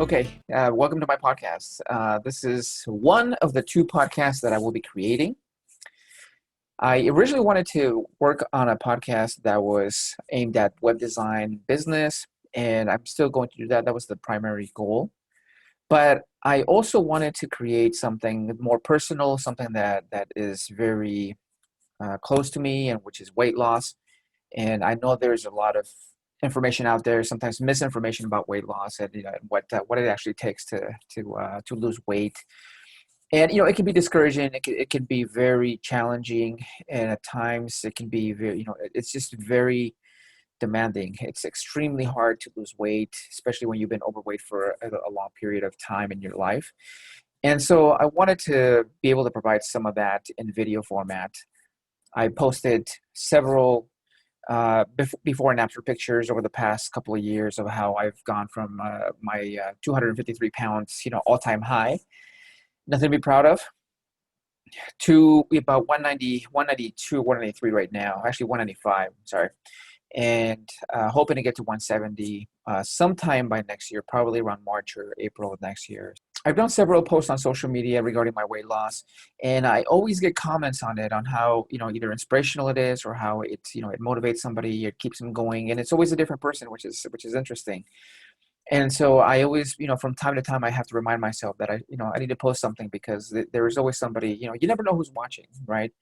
Welcome to my podcast. This is one of the two podcasts that I will be creating. I originally wanted to work on a podcast that was aimed at web design business, and I'm still going to do that. That was the primary goal. But I also wanted to create something more personal, something that is very close to me, and which is weight loss. And I know there's a lot of information out there, sometimes misinformation about weight loss and and what it actually takes to lose weight. And it can be discouraging. It can be very challenging, and at times it can be very it's just very demanding. It's extremely hard to lose weight, especially when you've been overweight for a long period of time in your life. And so I wanted to be able to provide some of that in video format. I posted several before and after pictures over the past couple of years of how I've gone from my 253 pounds, all-time high, nothing to be proud of, to about 190, 192, 193 right now, actually 195, sorry, and hoping to get to 170 sometime by next year, probably around March or April of next year. I've done several posts on social media regarding my weight loss, and I always get comments on it on how, either inspirational it is or how it motivates somebody, it keeps them going, and it's always a different person, which is interesting. And so I always, from time to time, I have to remind myself that I need to post something because there is always somebody, you never know who's watching, right?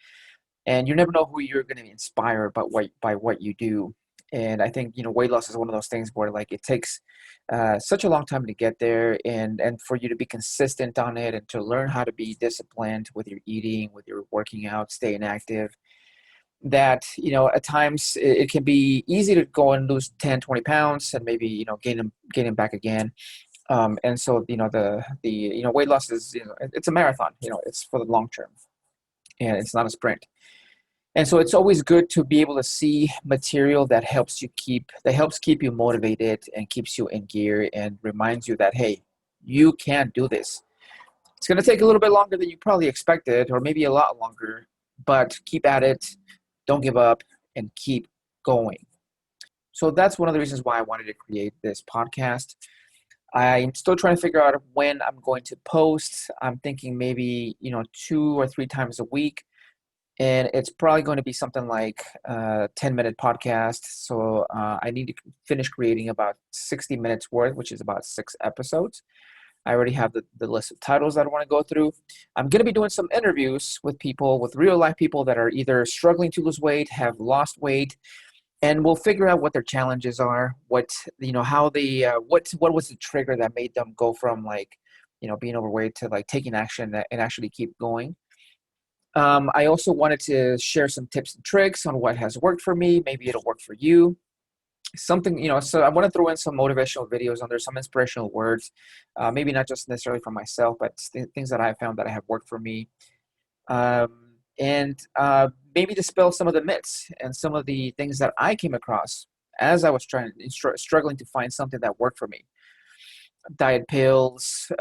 And you never know who you're going to inspire by what you do. And I think weight loss is one of those things where like it takes such a long time to get there, and for you to be consistent on it and to learn how to be disciplined with your eating, with your working out, staying active. That at times it can be easy to go and lose 10, 20 pounds and maybe gain them back again. And so the weight loss is it's a marathon. It's for the long term, and it's not a sprint. And so it's always good to be able to see material that helps keep you motivated and keeps you in gear and reminds you that, hey, you can do this. It's going to take a little bit longer than you probably expected, or maybe a lot longer, but keep at it, don't give up, and keep going. So that's one of the reasons why I wanted to create this podcast. I'm still trying to figure out when I'm going to post. I'm thinking maybe, 2 or 3 times a week, and it's probably going to be something like a 10-minute podcast. So I need to finish creating about 60 minutes worth, which is about 6 episodes. I already have the list of titles that I want to go through. I'm going to be doing some interviews with people, with real life people that are either struggling to lose weight, have lost weight, and we'll figure out what their challenges are, how they, what was the trigger that made them go from being overweight to like taking action and actually keep going. I also wanted to share some tips and tricks on what has worked for me. Maybe it'll work for you. Something, so I want to throw in some motivational videos on there, some inspirational words, maybe not just necessarily for myself, but things that I found that have worked for me. And maybe dispel some of the myths and some of the things that I came across as I was struggling to find something that worked for me. Diet pills,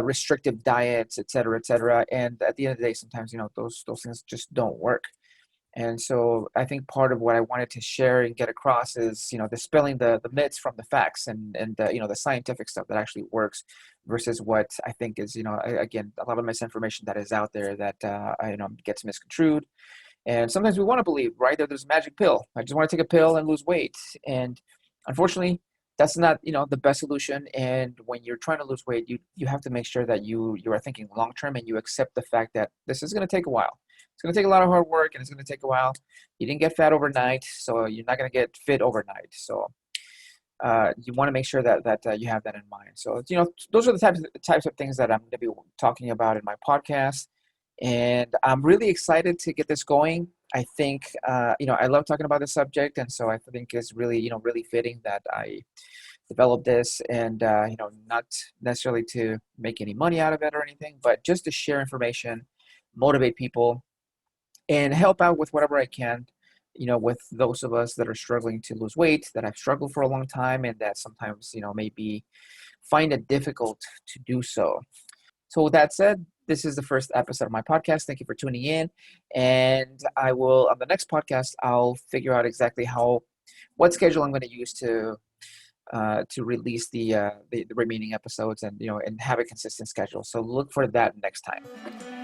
restrictive diets, et cetera, et cetera. And at the end of the day, sometimes, those things just don't work. And so I think part of what I wanted to share and get across is, dispelling the myths from the facts and the scientific stuff that actually works versus what I think is, again, a lot of misinformation that is out there that, gets misconstrued. And sometimes we want to believe, right, that there's a magic pill. I just want to take a pill and lose weight. And unfortunately, that's not, the best solution. And when you're trying to lose weight, you have to make sure that you are thinking long term and you accept the fact that this is going to take a while. It's going to take a lot of hard work, and it's going to take a while. You didn't get fat overnight, so you're not going to get fit overnight. So you want to make sure that you have that in mind. So those are the types of things that I'm going to be talking about in my podcast, and I'm really excited to get this going. I think I love talking about this subject, and so I think it's really really fitting that I develop this, and not necessarily to make any money out of it or anything, but just to share information, motivate people, and help out with whatever I can, with those of us that are struggling to lose weight, that have struggled for a long time, and that sometimes, maybe find it difficult to do so. So with that said, this is the first episode of my podcast. Thank you for tuning in. And I will, on the next podcast, I'll figure out exactly what schedule I'm going to use to to release the remaining episodes and and have a consistent schedule. So look for that next time.